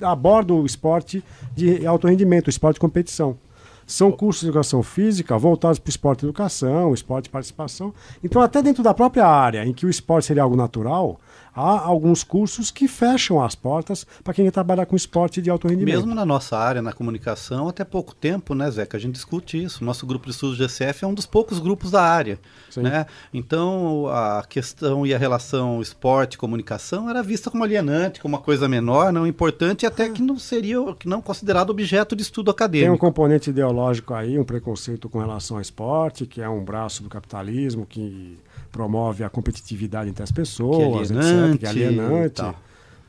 aborda o esporte de alto rendimento, o esporte de competição. São cursos de educação física voltados para o esporte de educação, esporte de participação. Então, até dentro da própria área em que o esporte seria algo natural, há alguns cursos que fecham as portas para quem trabalha com esporte de alto rendimento. Mesmo na nossa área, na comunicação, até pouco tempo, né, Zé, que a gente discute isso. Nosso grupo de estudos GCF é um dos poucos grupos da área. Né? Então, a questão e a relação esporte-comunicação era vista como alienante, como uma coisa menor, não importante, e até que não considerado objeto de estudo acadêmico. Tem um componente ideológico aí, um preconceito com relação ao esporte, que é um braço do capitalismo que promove a competitividade entre as pessoas, que é alienante.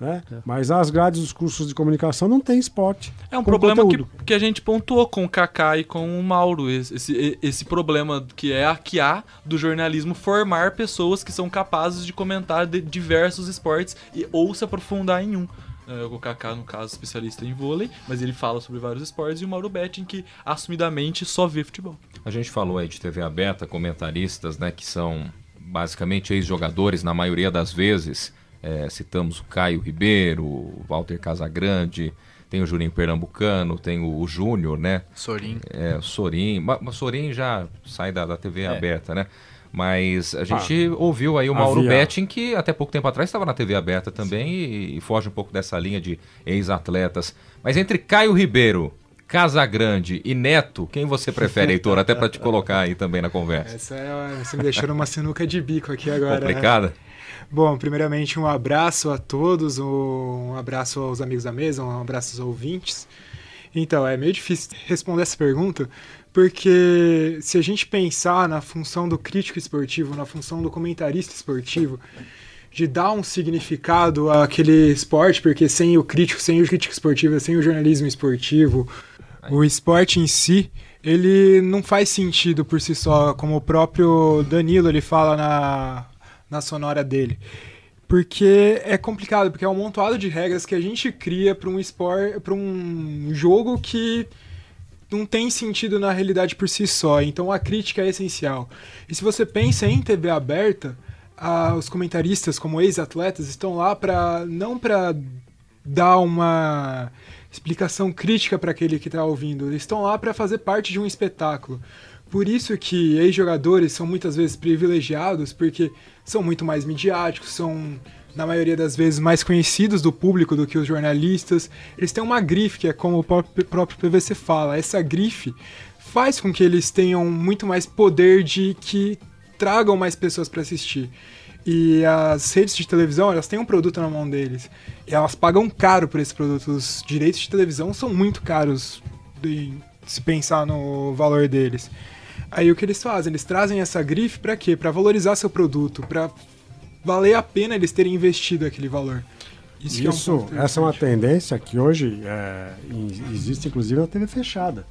Né? Mas as grades dos cursos de comunicação não tem esporte. É um problema que a gente pontuou com o Kaká e com o Mauro. Esse problema que há do jornalismo formar pessoas que são capazes de comentar de diversos esportes ou se aprofundar em um. O Kaká, no caso, especialista em vôlei, mas ele fala sobre vários esportes, e o Mauro Betting, que assumidamente só vê futebol. A gente falou aí de TV aberta, comentaristas, né, que são basicamente ex-jogadores na maioria das vezes. Citamos o Caio Ribeiro, o Walter Casagrande, tem o Juninho Pernambucano, tem o Júnior, né? Sorin. Sorin. Mas Sorin já sai da TV aberta, né? Mas a gente ouviu aí o Mauro Betting, que até pouco tempo atrás estava na TV aberta também e foge um pouco dessa linha de ex-atletas. Mas entre Caio Ribeiro, Casagrande e Neto, quem você prefere, Heitor? Até para te colocar aí também na conversa. Você me deixou numa sinuca de bico aqui agora. Complicada? Bom, primeiramente um abraço a todos, um abraço aos amigos da mesa, um abraço aos ouvintes. Então, é meio difícil responder essa pergunta, porque se a gente pensar na função do crítico esportivo, na função do comentarista esportivo, de dar um significado àquele esporte, porque sem o crítico esportivo, sem o jornalismo esportivo, o esporte em si ele não faz sentido por si só, como o próprio Danilo ele fala na sonora dele. Porque é complicado, porque é um montoado de regras que a gente cria para um jogo que não tem sentido na realidade por si só. Então a crítica é essencial. E se você pensa em TV aberta, os comentaristas como ex-atletas estão lá não para dar uma explicação crítica para aquele que está ouvindo. Eles estão lá para fazer parte de um espetáculo. Por isso que ex-jogadores são muitas vezes privilegiados, porque são muito mais midiáticos, são, na maioria das vezes, mais conhecidos do público do que os jornalistas. Eles têm uma grife, que é como o próprio PVC fala. Essa grife faz com que eles tenham muito mais poder de que tragam mais pessoas para assistir. E as redes de televisão, elas têm um produto na mão deles. E elas pagam caro por esse produto. Os direitos de televisão são muito caros, se pensar no valor deles. Aí o que eles fazem? Eles trazem essa grife para quê? Para valorizar seu produto, para valer a pena eles terem investido aquele valor. Essa é uma tendência que hoje existe inclusive na TV fechada.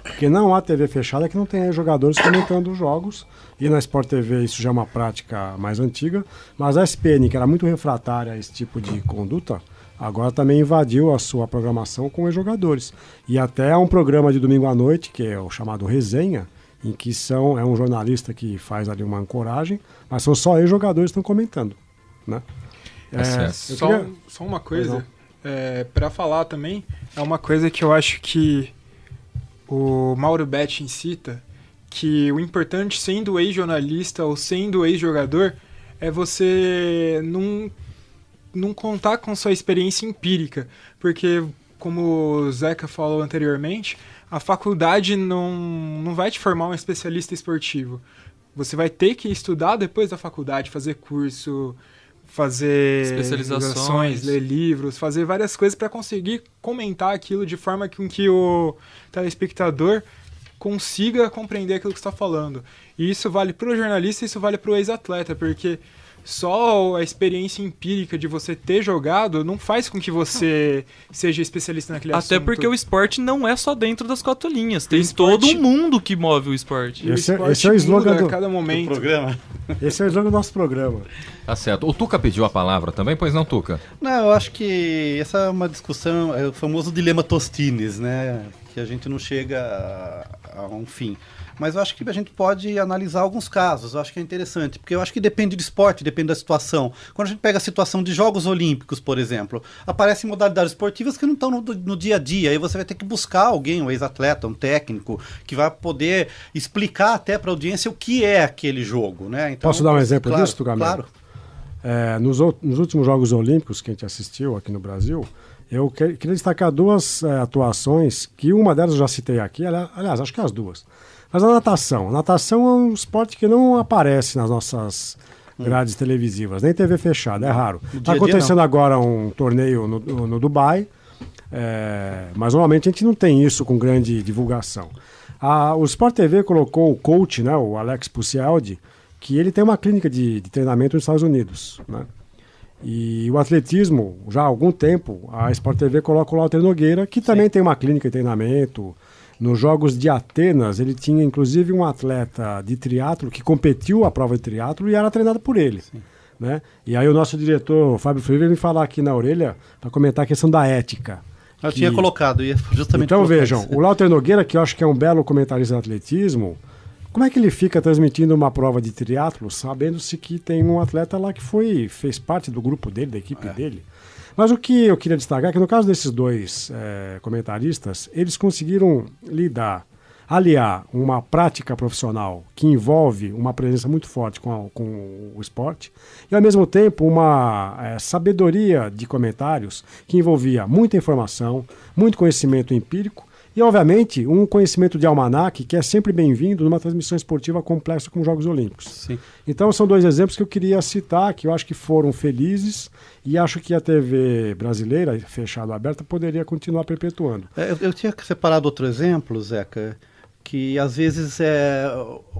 Porque não há TV fechada que não tenha jogadores comentando os jogos. E na Sport TV isso já é uma prática mais antiga. Mas a SPN, que era muito refratária a esse tipo de conduta, agora também invadiu a sua programação com os jogadores. E até há um programa de domingo à noite, que é o chamado Resenha, em que é um jornalista que faz ali uma ancoragem, mas são só ex-jogadores que estão comentando, né? Só uma coisa, para falar também, é uma coisa que eu acho que o Mauro Betting cita, que o importante sendo ex-jornalista ou sendo ex-jogador é você não contar com sua experiência empírica, porque, como o Zeca falou anteriormente, a faculdade não vai te formar um especialista esportivo. Você vai ter que estudar depois da faculdade, fazer curso, fazer especializações, ler livros, fazer várias coisas para conseguir comentar aquilo de forma com que o telespectador consiga compreender aquilo que você está falando. E isso vale para o jornalista e isso vale para o ex-atleta, porque só a experiência empírica de você ter jogado não faz com que você seja especialista naquele assunto. Até porque o esporte não é só dentro das 4 linhas. Tem todo um mundo que move o esporte. Esse é o slogan a cada momento. Do programa. Esse é o slogan do nosso programa. Tá certo. O Tuca pediu a palavra também, pois não, Tuca? Não, eu acho que essa é uma discussão, é o famoso dilema Tostines, né? Que a gente não chega a um fim. Mas eu acho que a gente pode analisar alguns casos, eu acho que é interessante, porque eu acho que depende do esporte, depende da situação. Quando a gente pega a situação de Jogos Olímpicos, por exemplo, aparecem modalidades esportivas que não estão no dia a dia, aí você vai ter que buscar alguém, um ex-atleta, um técnico, que vai poder explicar até para a audiência o que é aquele jogo, né? Então, posso dar um exemplo disso, Tugamel? Claro. Nos últimos Jogos Olímpicos que a gente assistiu aqui no Brasil, eu queria destacar duas atuações, que uma delas eu já citei aqui, aliás, acho que as duas. Mas a natação. A natação é um esporte que não aparece nas nossas grades televisivas, nem TV fechada, é raro. Está acontecendo agora um torneio no Dubai, mas normalmente a gente não tem isso com grande divulgação. O Sport TV colocou o coach, né, o Alex Pucialdi, que ele tem uma clínica de treinamento nos Estados Unidos, né? E o atletismo, já há algum tempo, a Sport TV coloca o Walter Nogueira, que também tem uma clínica de treinamento. Nos Jogos de Atenas, ele tinha inclusive um atleta de triatlo que competiu a prova de triatlo e era treinado por ele, né? E aí o nosso diretor, Fábio Freire, veio me falar aqui na orelha para comentar a questão da ética. Eu tinha colocado, ia justamente então vejam, o Walter Nogueira, que eu acho que é um belo comentarista de atletismo, como é que ele fica transmitindo uma prova de triatlo, sabendo-se que tem um atleta lá que fez parte do grupo dele, da equipe dele? Mas o que eu queria destacar é que no caso desses dois comentaristas, eles conseguiram aliar uma prática profissional que envolve uma presença muito forte com o esporte e, ao mesmo tempo, uma sabedoria de comentários que envolvia muita informação, muito conhecimento empírico e, obviamente, um conhecimento de almanaque que é sempre bem-vindo numa transmissão esportiva complexa como os Jogos Olímpicos. Sim. Então, são dois exemplos que eu queria citar, que eu acho que foram felizes e acho que a TV brasileira, fechada ou aberta, poderia continuar perpetuando. Eu tinha separado outro exemplo, Zeca, que às vezes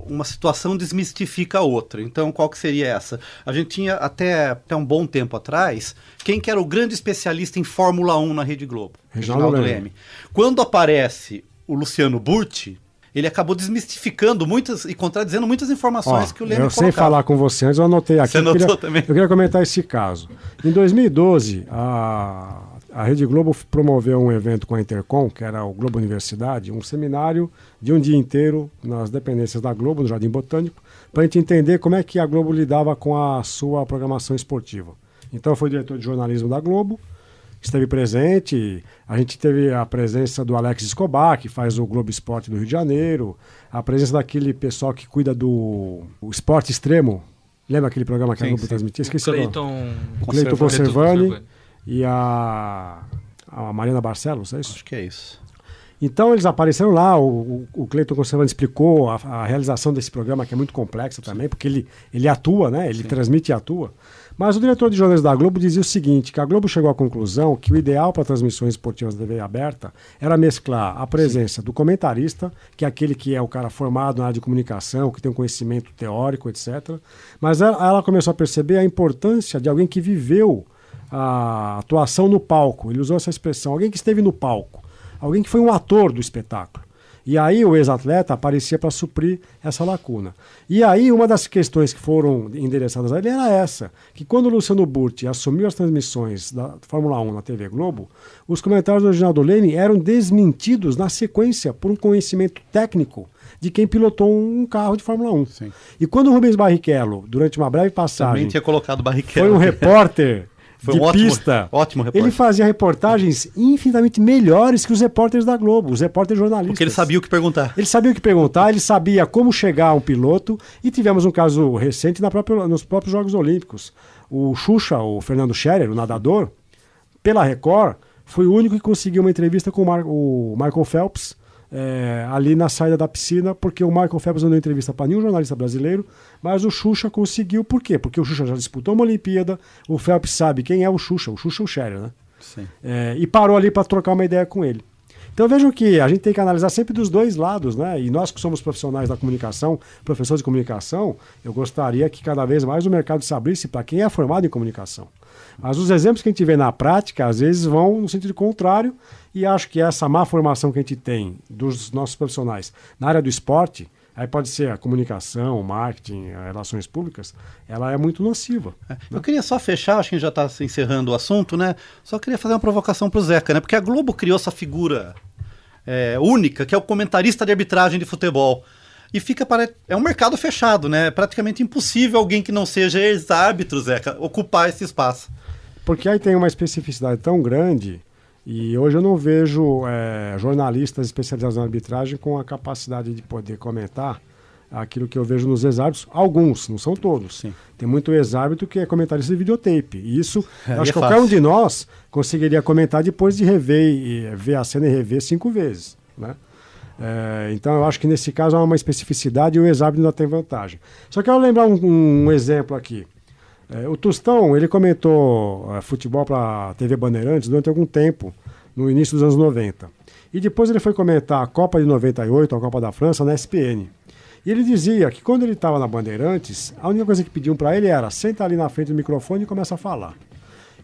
uma situação desmistifica a outra. Então, qual que seria essa? A gente tinha até um bom tempo atrás, quem que era o grande especialista em Fórmula 1 na Rede Globo? Reginaldo Leme. Quando aparece o Luciano Burti, ele acabou desmistificando muitas e contradizendo muitas informações que o Leme colocava. Eu sei falar com você antes, eu anotei aqui. Você anotou também? Eu queria comentar esse caso. Em 2012, a Rede Globo promoveu um evento com a Intercom, que era o Globo Universidade, um seminário de um dia inteiro nas dependências da Globo, no Jardim Botânico, para a gente entender como é que a Globo lidava com a sua programação esportiva. Então, foi o diretor de jornalismo da Globo, esteve presente, a gente teve a presença do Alex Escobar, que faz o Globo Esporte do Rio de Janeiro, a presença daquele pessoal que cuida do Esporte Extremo, lembra aquele programa que a Globo transmitia? Esqueci agora. Cleiton Conservani e a Mariana Barcelos, é isso? Acho que é isso. Então eles apareceram lá, o Cleiton Conservani explicou a realização desse programa, que é muito complexa também, porque ele atua, né? Ele transmite e atua. Mas o diretor de jornalismo da Globo dizia o seguinte, que a Globo chegou à conclusão que o ideal para transmissões esportivas da TV aberta era mesclar a presença do comentarista, que é aquele que é o cara formado na área de comunicação, que tem um conhecimento teórico, etc. Mas ela começou a perceber a importância de alguém que viveu a atuação no palco. Ele usou essa expressão, alguém que esteve no palco, alguém que foi um ator do espetáculo. E aí o ex-atleta aparecia para suprir essa lacuna. E aí uma das questões que foram endereçadas a ele era essa, que quando o Luciano Burti assumiu as transmissões da Fórmula 1 na TV Globo, os comentários do Reginaldo Leme eram desmentidos na sequência por um conhecimento técnico de quem pilotou um carro de Fórmula 1. Sim. E quando o Rubens Barrichello, durante uma breve passagem, também tinha colocado Barrichello. foi um repórter foi de um pista, ótimo repórter. Ele fazia reportagens infinitamente melhores que os repórteres da Globo, os repórteres jornalistas. Porque ele sabia o que perguntar. Ele sabia o que perguntar, ele sabia como chegar a um piloto, e tivemos um caso recente nos próprios Jogos Olímpicos. O Xuxa, o Fernando Scherer, o nadador, pela Record, foi o único que conseguiu uma entrevista com o Michael Phelps, ali na saída da piscina, porque o Michael Phelps não deu entrevista para nenhum jornalista brasileiro, mas o Xuxa conseguiu. Por quê? Porque o Xuxa já disputou uma Olimpíada, o Phelps sabe quem é o Xuxa é o Scherer, né? Sim. E parou ali para trocar uma ideia com ele. Então vejam que a gente tem que analisar sempre dos dois lados, né? E nós que somos profissionais da comunicação, professores de comunicação, eu gostaria que cada vez mais o mercado se abrisse para quem é formado em comunicação. Mas os exemplos que a gente vê na prática, às vezes vão no sentido contrário, e acho que essa má formação que a gente tem dos nossos profissionais na área do esporte, aí pode ser a comunicação, o marketing, as relações públicas, ela é muito nociva. Eu queria só fechar, acho que a gente já está encerrando o assunto, né? Só queria fazer uma provocação para o Zeca, né? Porque a Globo criou essa figura única, que é o comentarista de arbitragem de futebol. E é um mercado fechado, né? É praticamente impossível alguém que não seja ex-árbitro, Zeca, ocupar esse espaço. Porque aí tem uma especificidade tão grande, e hoje eu não vejo jornalistas especializados na arbitragem com a capacidade de poder comentar aquilo que eu vejo nos ex-árbitros. Alguns, não são todos. Sim. Tem muito ex-árbitro que é comentarista de videotape. E isso, acho que qualquer um de nós conseguiria comentar depois de ver a cena e rever 5 vezes, né? Então eu acho que nesse caso há uma especificidade e o ex-árbitro ainda tem vantagem. Só quero lembrar um exemplo aqui. O Tostão, ele comentou futebol para a TV Bandeirantes durante algum tempo, no início dos anos 90. E depois ele foi comentar a Copa de 98, a Copa da França, na ESPN. E ele dizia que quando ele estava na Bandeirantes, a única coisa que pediam para ele era senta ali na frente do microfone e começa a falar.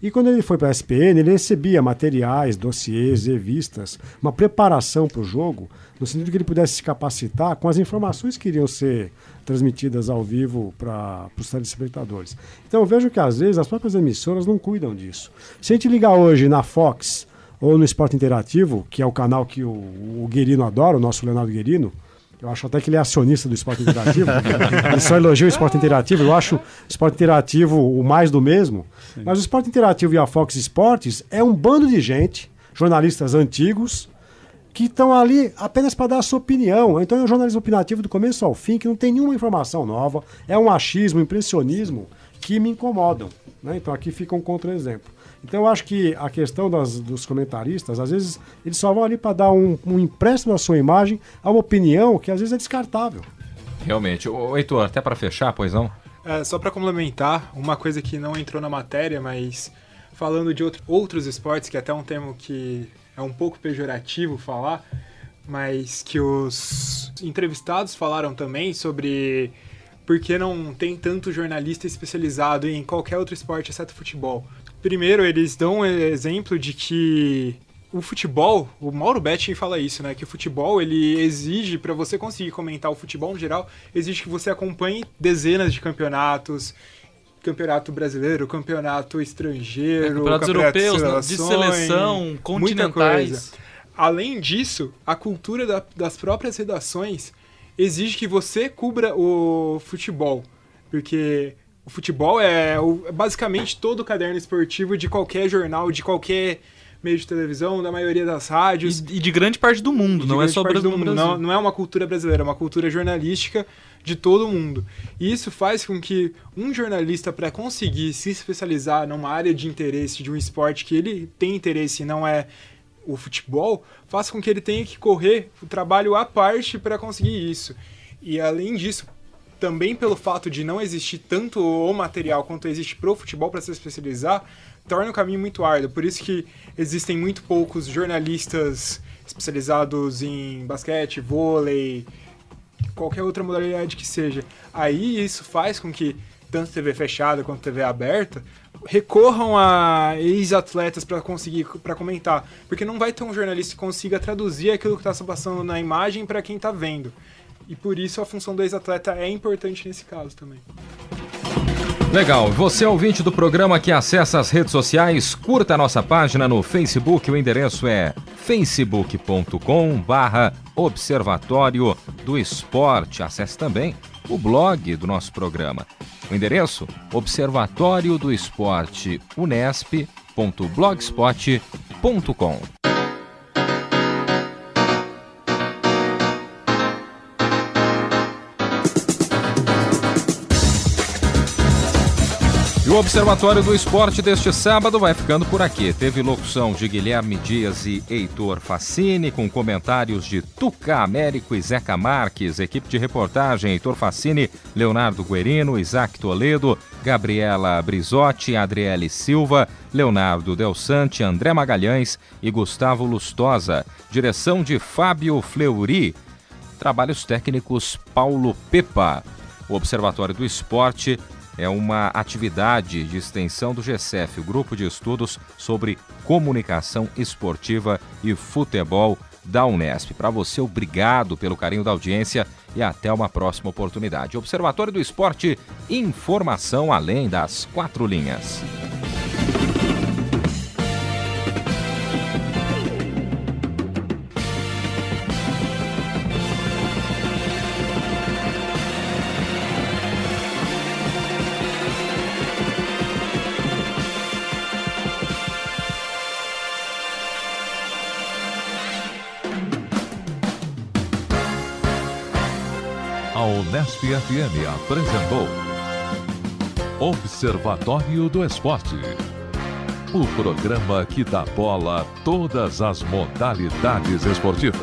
E quando ele foi para a ESPN, ele recebia materiais, dossiês, revistas, uma preparação para o jogo, no sentido de que ele pudesse se capacitar com as informações que iriam ser transmitidas ao vivo para os telespectadores. Então eu vejo que às vezes as próprias emissoras não cuidam disso. Se a gente ligar hoje na Fox ou no Esporte Interativo, que é o canal que o Guerino adora, o nosso Leonardo Guerino, eu acho até que ele é acionista do Esporte Interativo. Ele só elogia o Esporte Interativo. Eu acho o Esporte Interativo o mais do mesmo. Sim. Mas o Esporte Interativo e a Fox Sports é um bando de gente, jornalistas antigos, que estão ali apenas para dar a sua opinião. Então é um jornalismo opinativo do começo ao fim, que não tem nenhuma informação nova. É um achismo, um impressionismo que me incomodam, né? Então aqui fica um contra-exemplo. Então eu acho que a questão dos comentaristas, às vezes, eles só vão ali para dar um empréstimo da sua imagem a uma opinião que às vezes é descartável. Realmente. Heitor, até para fechar, pois não? Só para complementar, uma coisa que não entrou na matéria, mas falando de outros esportes, que é até um termo que é um pouco pejorativo falar, mas que os entrevistados falaram também sobre por que não tem tanto jornalista especializado em qualquer outro esporte exceto futebol. Primeiro, eles dão um exemplo de que o futebol, o Mauro Betting fala isso, né? Que o futebol, ele exige, para você conseguir comentar o futebol no geral, exige que você acompanhe dezenas de campeonatos, campeonato brasileiro, campeonato estrangeiro, campeonatos europeus, de seleção, continentais. Além disso, a cultura das próprias redações exige que você cubra o futebol, porque o futebol é basicamente todo o caderno esportivo de qualquer jornal, de qualquer meio de televisão, da maioria das rádios. E de grande parte do mundo, não é só no Brasil. Não é uma cultura brasileira, é uma cultura jornalística de todo mundo. E isso faz com que um jornalista, para conseguir se especializar numa área de interesse de um esporte que ele tem interesse e não é o futebol, faça com que ele tenha que correr o trabalho à parte para conseguir isso. E além disso, também pelo fato de não existir tanto o material quanto existe pro futebol para se especializar, torna o caminho muito árduo. Por isso que existem muito poucos jornalistas especializados em basquete, vôlei, qualquer outra modalidade que seja. Aí isso faz com que tanto TV fechada quanto TV aberta recorram a ex-atletas para comentar, porque não vai ter um jornalista que consiga traduzir aquilo que está se passando na imagem para quem está vendo. E por isso a função do ex-atleta é importante nesse caso também. Legal, você é ouvinte do programa que acessa as redes sociais, curta a nossa página no Facebook, o endereço é facebook.com/Observatório do Esporte. Acesse também o blog do nosso programa. O endereço, observatório do esporte unesp.blogspot.com. E o Observatório do Esporte deste sábado vai ficando por aqui. Teve locução de Guilherme Dias e Heitor Facini, com comentários de Tuca Américo e Zeca Marques. Equipe de reportagem: Heitor Facini, Leonardo Guerino, Isaac Toledo, Gabriela Brizotti, Adriele Silva, Leonardo Del Sante, André Magalhães e Gustavo Lustosa. Direção de Fábio Fleury. Trabalhos técnicos Paulo Pepa. O Observatório do Esporte é uma atividade de extensão do GECEF, o Grupo de Estudos sobre Comunicação Esportiva e Futebol da Unesp. Para você, obrigado pelo carinho da audiência e até uma próxima oportunidade. Observatório do Esporte, informação além das quatro linhas. A Unesp FM apresentou Observatório do Esporte, o programa que dá bola a todas as modalidades esportivas.